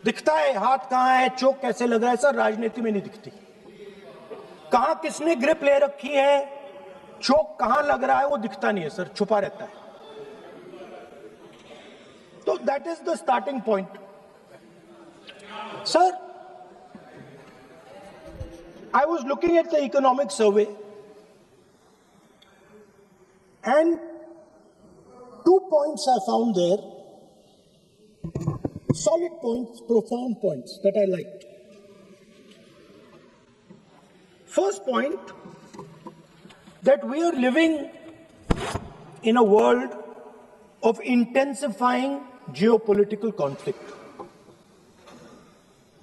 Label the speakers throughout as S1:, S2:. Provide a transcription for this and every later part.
S1: दिखता है हाथ कहां है, चोक कैसे लग रहा है, सर राजनीति में नहीं दिखती। कहां किसने ग्रिप ले रखी है, चोक कहां लग रहा है, वो दिखता नहीं है सर, छुपा रहता है। तो that is the starting point sir. I was looking at the economic survey and 2 points I found there, solid points, profound points that I liked. First point, that we are living in a world of intensifying geopolitical conflict.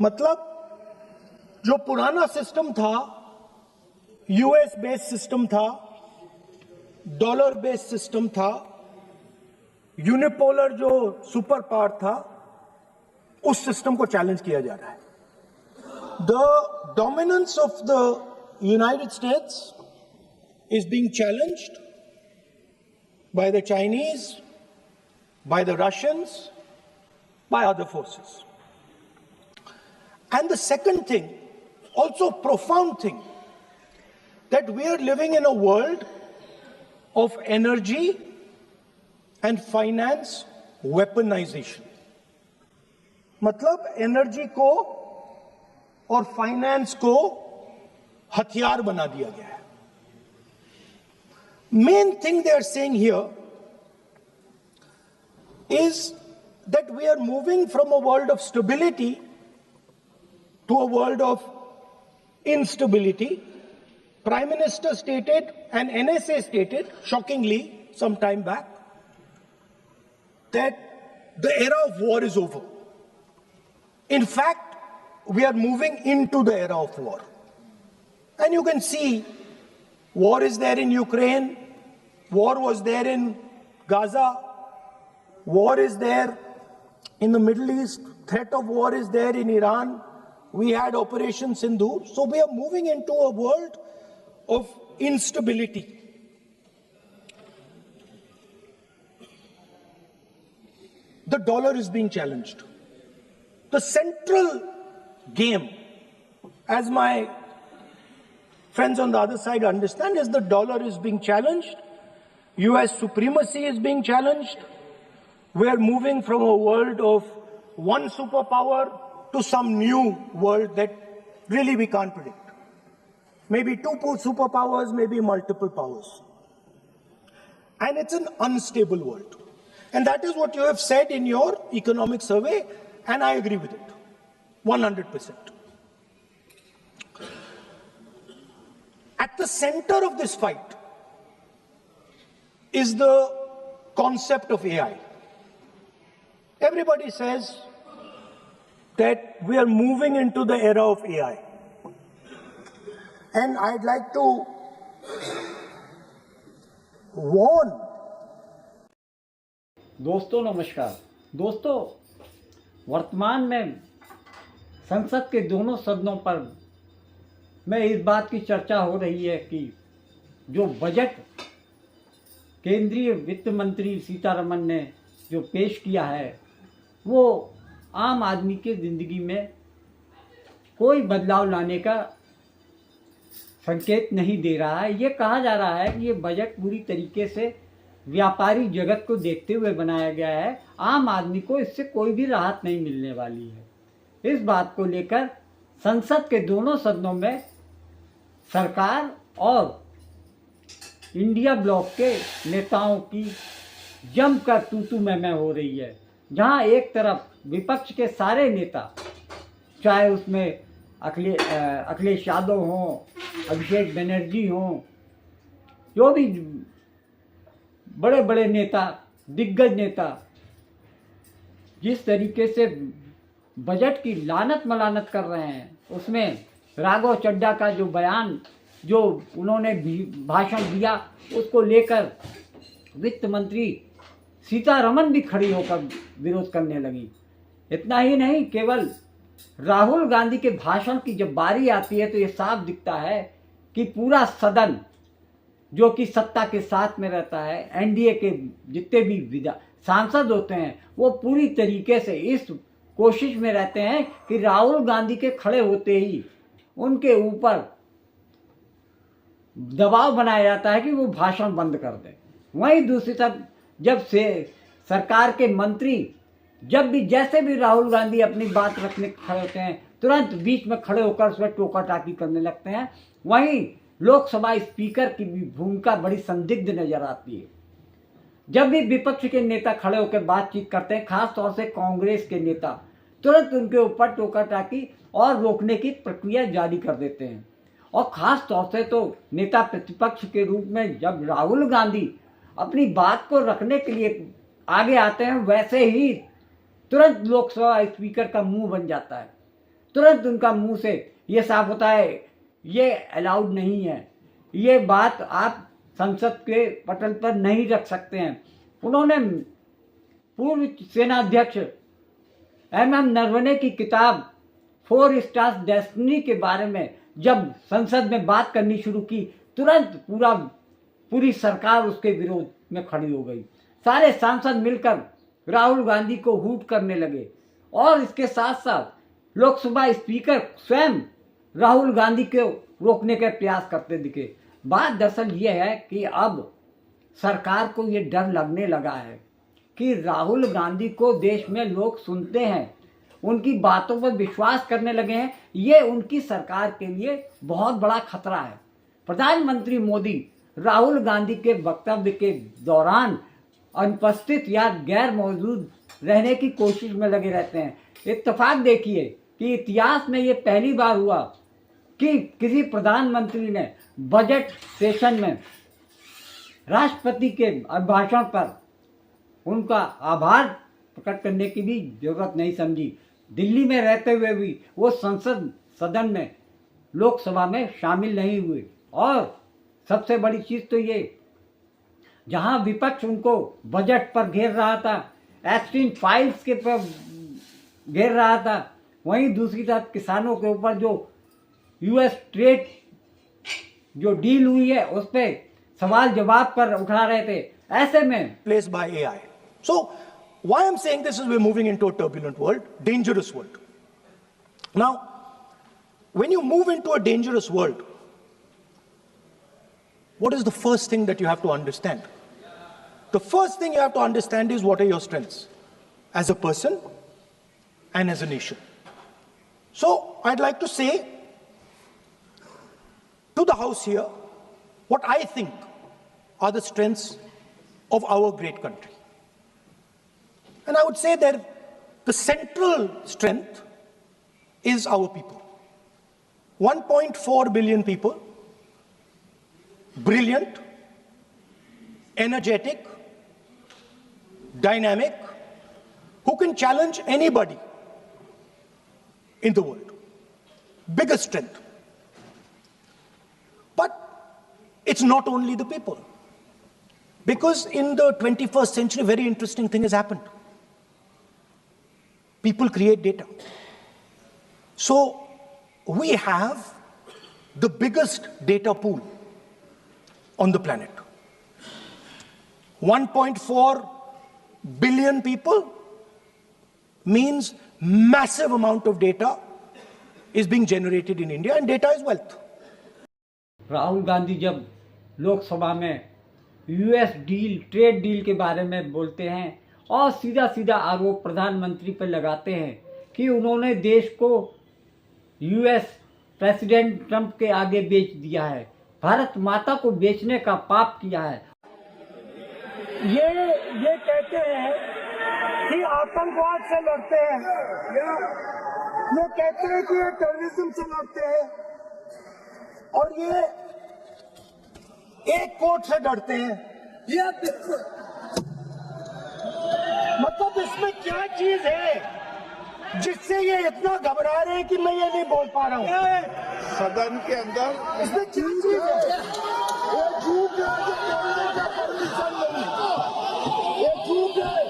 S1: मतलब जो पुराना system था, US based system था, dollar based system था, unipolar जो super power था, उस system को चैलेंज किया जा रहा है। The dominance of the United states is being challenged by the Chinese, by the Russians, by other forces. And the second thing, also profound thing, that we are living in a world of energy and finance weaponization. मतलब energy को और finance को हथियार बना दिया गया है। Main thing they are saying here is that we are moving from a world of stability to a world of instability. Prime Minister stated and NSA stated, shockingly, some time back, that the era of war is over. In fact, we are moving into the era of war. And you can see war is there in Ukraine, war was there in Gaza, war is there in the Middle East, threat of war is there in Iran. We had Operation Sindoor. So we are moving into a world of instability. The dollar is being challenged. The central game, as my friends on the other side understand, is the dollar is being challenged. US supremacy is being challenged. We are moving from a world of one superpower to some new world that really we can't predict. Maybe two superpowers, maybe multiple powers. And it's an unstable world. And that is what you have said in your economic survey, and I agree with it, 100%. At the center of this fight is the concept of AI. Everybody says that we are moving into the era of AI. And I'd like to warn.
S2: दोस्तों नमस्कार। दोस्तों, वर्तमान में संसद के दोनों सदनों पर में इस बात की चर्चा हो रही है कि जो बजट केंद्रीय वित्त मंत्री सीतारमण ने जो पेश किया है वो आम आदमी के ज़िंदगी में कोई बदलाव लाने का संकेत नहीं दे रहा है। ये कहा जा रहा है कि ये बजट पूरी तरीके से व्यापारी जगत को देखते हुए बनाया गया है, आम आदमी को इससे कोई भी राहत नहीं मिलने वाली है। इस बात को लेकर संसद के दोनों सदनों में सरकार और इंडिया ब्लॉक के नेताओं की जमकर तू मैं हो रही है, जहां एक तरफ विपक्ष के सारे नेता, चाहे उसमें अखिलेश यादव हों, अभिषेक बनर्जी हों, जो भी बड़े बड़े नेता, दिग्गज नेता, जिस तरीके से बजट की लानत मलानत कर रहे हैं, उसमें राघव चड्ढा का जो बयान, जो उन्होंने भाषण दिया, उसको लेकर वित्त मंत्री सीतारमण भी खड़ी होकर विरोध करने लगी। इतना ही नहीं, केवल राहुल गांधी के भाषण की जब बारी आती है तो ये साफ दिखता है कि पूरा सदन जो कि सत्ता के साथ में रहता है, एनडीए के जितने भी सांसद होते हैं, वो पूरी तरीके से इस कोशिश में रहते हैं कि राहुल गांधी के खड़े होते ही उनके ऊपर दबाव बनाया जाता है कि वो भाषण बंद कर दें। वहीं दूसरी तरफ जब से सरकार के मंत्री जब भी जैसे भी राहुल गांधी अपनी बात रखने खड़े होते हैं तुरंत बीच में खड़े होकर उसमें टोका टाकी करने लगते हैं। वहीं लोकसभा स्पीकर की भी भूमिका बड़ी संदिग्ध नजर आती है। जब भी विपक्ष के नेता खड़े होकर बातचीत करते हैं, खास तौर से कांग्रेस के नेता तुरंत उनके ऊपर टोका टाकी और रोकने की प्रक्रिया जारी कर देते हैं। और खास तौर से तो नेता प्रतिपक्ष के रूप में जब राहुल गांधी अपनी बात को रखने के लिए आगे आते हैं, वैसे ही तुरंत लोकसभा स्पीकर का मुंह बन जाता है। तुरंत उनका मुंह से ये साफ होता है ये अलाउड नहीं है, ये बात आप संसद के पटल पर नहीं रख सकते हैं। उन्होंने पूर्व सेना अध्यक्ष MM नरवणे की किताब 4 स्टार्स डेस्टिनी के बारे में जब संसद में बात करनी शुरू की, तुरंत पूरी सरकार उसके विरोध में खड़ी हो गई। सारे सांसद मिलकर राहुल गांधी को हूट करने लगे और इसके साथ साथ लोकसभा स्पीकर स्वयं राहुल गांधी को रोकने के प्रयास करते दिखे। बात दरअसल ये है कि अब सरकार को ये डर लगने लगा है कि राहुल गांधी को देश में लोग सुनते हैं, उनकी बातों पर विश्वास करने लगे हैं। ये उनकी सरकार के लिए बहुत बड़ा खतरा है। प्रधानमंत्री मोदी राहुल गांधी के वक्तव्य के दौरान अनुपस्थित या गैर मौजूद रहने की कोशिश में लगे रहते हैं। इत्तेफाक देखिए कि इतिहास में ये पहली बार हुआ कि किसी प्रधानमंत्री ने बजट सेशन में राष्ट्रपति के अभिभाषण पर उनका आभार प्रकट करने की भी जरूरत नहीं समझी। दिल्ली में रहते हुए भी वो संसद सदन में लोकसभा में शामिल नहीं हुए। और सबसे बड़ी चीज तो ये, जहां विपक्ष उनको बजट पर घेर रहा था, एप्स्टीन फाइल्स के पर घेर रहा था, वहीं दूसरी तरफ किसानों के ऊपर जो US ट्रेड जो डील हुई है उस पर सवाल जवाब कर उठा रहे थे। ऐसे में
S1: Placed by AI. So, why I'm saying this is we're moving into a turbulent world, dangerous world. Now, when you move into a dangerous world, what is the first thing that you have to understand? The first thing you have to understand is what are your strengths as a person and as a nation. So, I'd like to say to the House here what I think are the strengths of our great country. And I would say that the central strength is our people. 1.4 billion people, brilliant, energetic, dynamic, who can challenge anybody in the world. Biggest strength. But it's not only the people. Because in the 21st century, a very interesting thing has happened. People create data. So we have the biggest data pool on the planet. 1.4 billion people means massive amount of data is being generated in India, and data is wealth.
S2: Rahul Gandhi जब लोकसभा में US deal, trade deal के बारे में बोलते हैं और सीधा सीधा आरोप प्रधानमंत्री पर लगाते हैं कि उन्होंने देश को US प्रेसिडेंट ट्रंप के आगे बेच दिया है, भारत माता को बेचने का पाप किया है।
S1: ये कहते हैं कि आतंकवाद से लड़ते हैं, ये कहते हैं कि ये टेररिज्म से लड़ते हैं, और ये एक कोर्ट से डरते हैं। ये मतलब इसमें क्या चीज है जिससे ये इतना घबरा रहे हैं कि मैं ये नहीं बोल पा रहा हूँ
S3: सदन के अंदर?
S1: इसमें क्या चीज है? ये झूठ है, जो बोलने का परमिशन नहीं, ये झूठ है।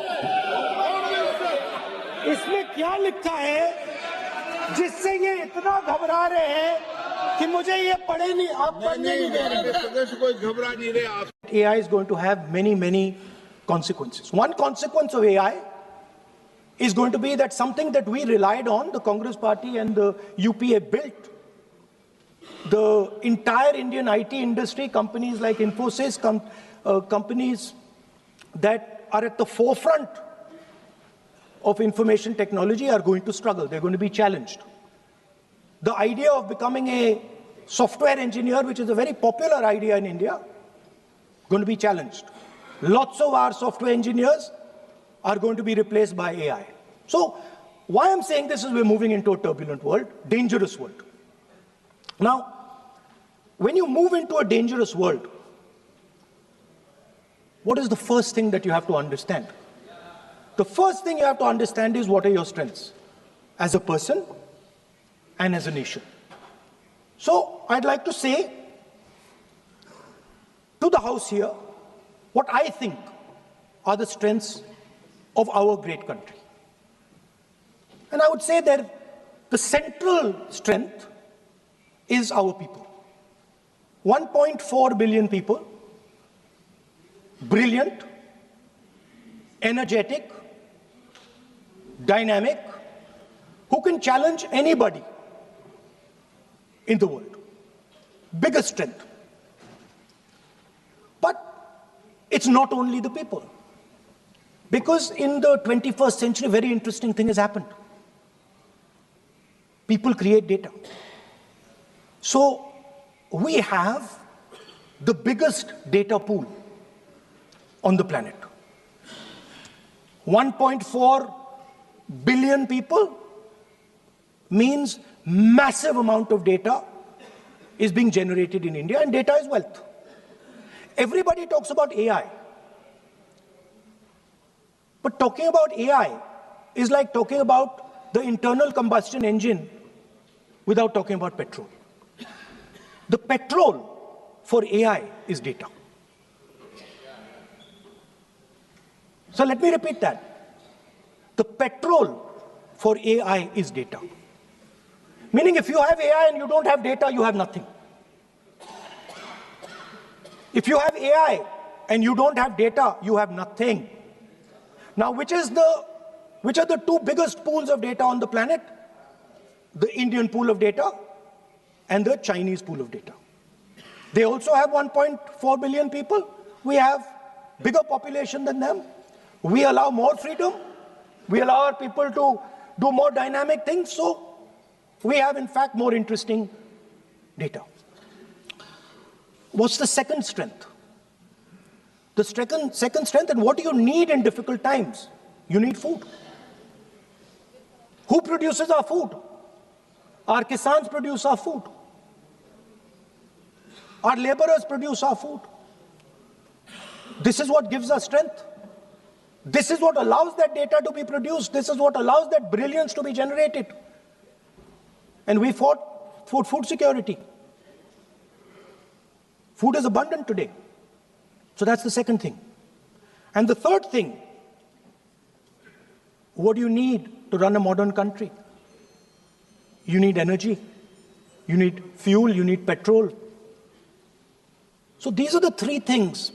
S1: इसमें क्या लिखा है जिससे ये इतना घबरा रहे हैं कि मुझे ये पढ़े नहीं, आप पढ़ने नहीं दे रहे।
S3: सदस्य कोई घबरा नहीं रहे आप।
S1: AI is going to have many consequences. One consequence of AI is going to be that something that we relied on, the Congress Party and the UPA built, the entire Indian IT industry, companies like Infosys, companies that are at the forefront of information technology are going to struggle. They're going to be challenged. The idea of becoming a software engineer, which is a very popular idea in India, going to be challenged. Lots of our software engineers are going to be replaced by AI. So why I'm saying this is we're moving into a turbulent world, dangerous world. Now, when you move into a dangerous world, what is the first thing that you have to understand? The first thing you have to understand is what are your strengths as a person and as a nation. So I'd like to say to the House here what I think are the strengths of our great country. And I would say that the central strength is our people. 1.4 billion people, brilliant, energetic, dynamic, who can challenge anybody in the world. Biggest strength. But it's not only the people. Because in the 21st century, a very interesting thing has happened. People create data. So we have the biggest data pool on the planet. 1.4 billion people means massive amount of data is being generated in India, and data is wealth. Everybody talks about AI. But talking about AI is like talking about the internal combustion engine without talking about petrol. The petrol for AI is data. So let me repeat that. The petrol for AI is data. Meaning if you have AI and you don't have data, you have nothing. If you have AI and you don't have data, you have nothing. Now, which are the two biggest pools of data on the planet? The Indian pool of data and the Chinese pool of data. They also have 1.4 billion people. We have bigger population than them. We allow more freedom. We allow our people to do more dynamic things. So we have, in fact, more interesting data. What's the second strength? The second strength, and what do you need in difficult times? You need food. Who produces our food? Our kisans produce our food. Our laborers produce our food. This is what gives us strength. This is what allows that data to be produced. This is what allows that brilliance to be generated. And we fought for food security. Food is abundant today. So that's the second thing. And the third thing, what do you need to run a modern country? You need energy. You need fuel. You need petrol. So these are the three things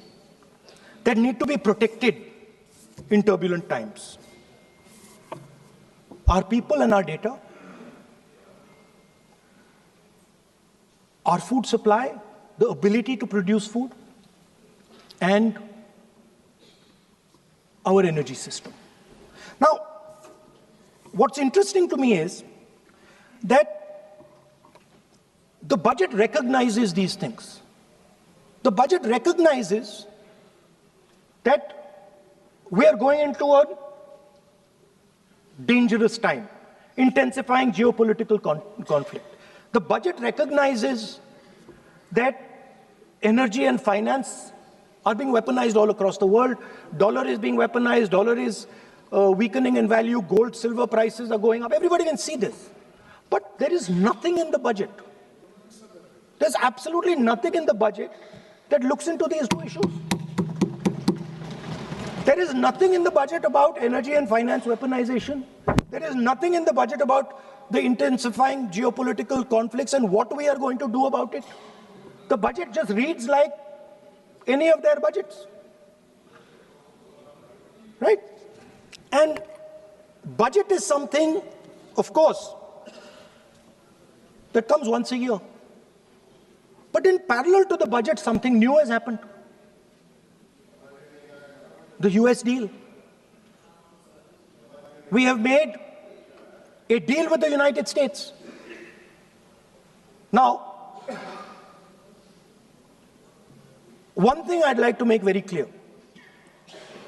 S1: that need to be protected in turbulent times. Our people and our data, our food supply, the ability to produce food, and our energy system. Now, what's interesting to me is that the budget recognizes these things. The budget recognizes that we are going into a dangerous time, intensifying geopolitical conflict. The budget recognizes that energy and finance are being weaponized all across the world. Dollar is being weaponized. Dollar is weakening in value. Gold, silver prices are going up. Everybody can see this. But there is nothing in the budget. There's absolutely nothing in the budget that looks into these two issues. There is nothing in the budget about energy and finance weaponization. There is nothing in the budget about the intensifying geopolitical conflicts and what we are going to do about it. The budget just reads like any of their budgets. Right? And Budget is something, of course, that comes once a year. But in parallel to the budget, something new has happened. The US deal. We have made a deal with the United States. Now, one thing I'd like to make very clear,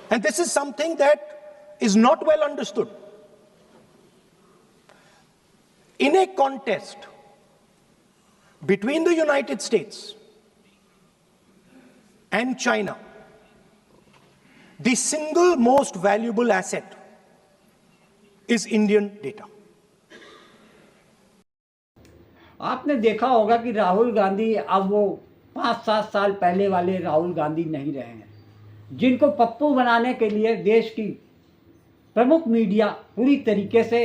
S1: and this is something that is not well understood. In a contest between the United States and China, the single most valuable asset is Indian data.
S2: आपने देखा होगा कि राहुल गांधी अब वो 5-7 साल पहले वाले राहुल गांधी नहीं रहे हैं, जिनको पप्पू बनाने के लिए देश की प्रमुख मीडिया पूरी तरीके से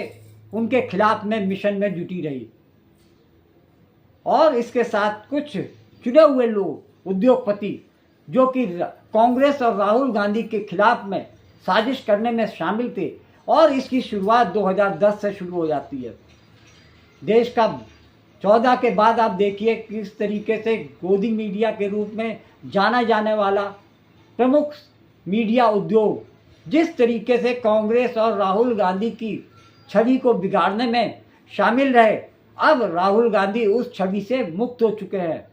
S2: उनके खिलाफ में मिशन में जुटी रही। और इसके साथ कुछ चुने हुए लोग, उद्योगपति, जो कि कांग्रेस और राहुल गांधी के खिलाफ में साजिश करने में शामिल थे। और इसकी शुरुआत 2010 से शुरू हो जाती है। देश का 14 के बाद आप देखिए किस तरीके से गोदी मीडिया के रूप में जाना जाने वाला प्रमुख मीडिया उद्योग जिस तरीके से कांग्रेस और राहुल गांधी की छवि को बिगाड़ने में शामिल रहे, अब राहुल गांधी उस छवि से मुक्त हो चुके हैं।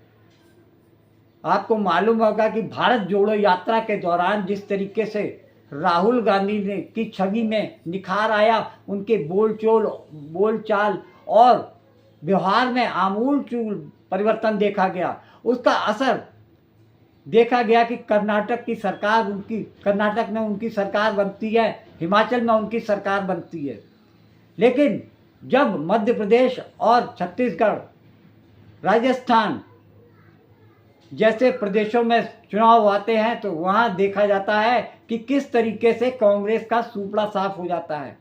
S2: आपको मालूम होगा कि भारत जोड़ो यात्रा के दौरान जिस तरीके से राहुल गांधी ने की छवि में निखार आया, उनके बोलचाल और व्यवहार में आमूलचूल परिवर्तन देखा गया। उसका असर देखा गया कि कर्नाटक में उनकी सरकार बनती है, हिमाचल में उनकी सरकार बनती है। लेकिन जब मध्य प्रदेश और छत्तीसगढ़, राजस्थान जैसे प्रदेशों में चुनाव आते हैं तो वहां देखा जाता है कि किस तरीके से कांग्रेस का सूपड़ा साफ हो जाता है।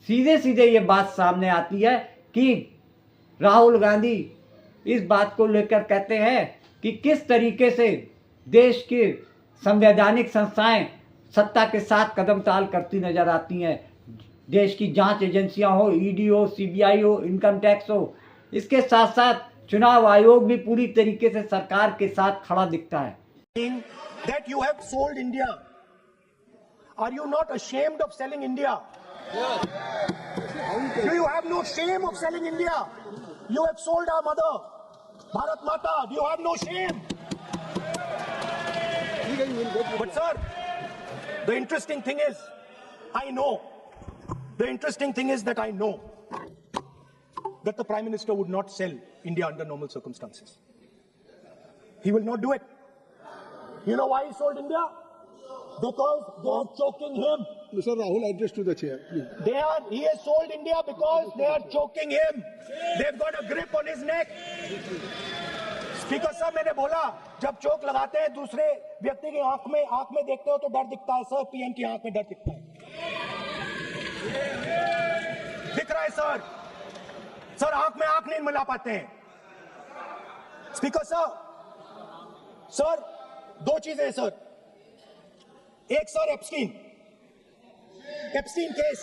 S2: सीधे सीधे ये बात सामने आती है कि राहुल गांधी इस बात को लेकर कहते हैं कि किस तरीके से देश की संवैधानिक संस्थाएं सत्ता के साथ कदम ताल करती नजर आती हैं। देश की जांच एजेंसियां हो, ईडी हो, सीबीआई हो, इनकम टैक्स हो, इसके साथ साथ चुनाव आयोग भी पूरी तरीके से सरकार के साथ खड़ा दिखता है।
S1: That you have sold India. Are you not ashamed of selling India? Do you have no shame of selling India? You have sold our mother, Bharat Mata. Do you have no shame? But sir, the interesting thing is, that I know that the Prime Minister would not sell India under normal circumstances. He will not do it. You know why he sold India? Because they are choking him.
S3: Mr. Rahul, address to the chair, please.
S1: He has sold India because they are choking him. They've got a grip on his neck. Speaker साहब, मैंने बोला जब चोक लगाते हैं दूसरे व्यक्ति की आंख में देखते हो तो डर दिखता है सर। पीएम की आंख में डर दिखता है, दिख रहा है सर आंख में आंख नहीं मिला पाते हैं। स्पीकर साहब, सर दो चीजें हैं सर। एक सर एप्स्टीन केस,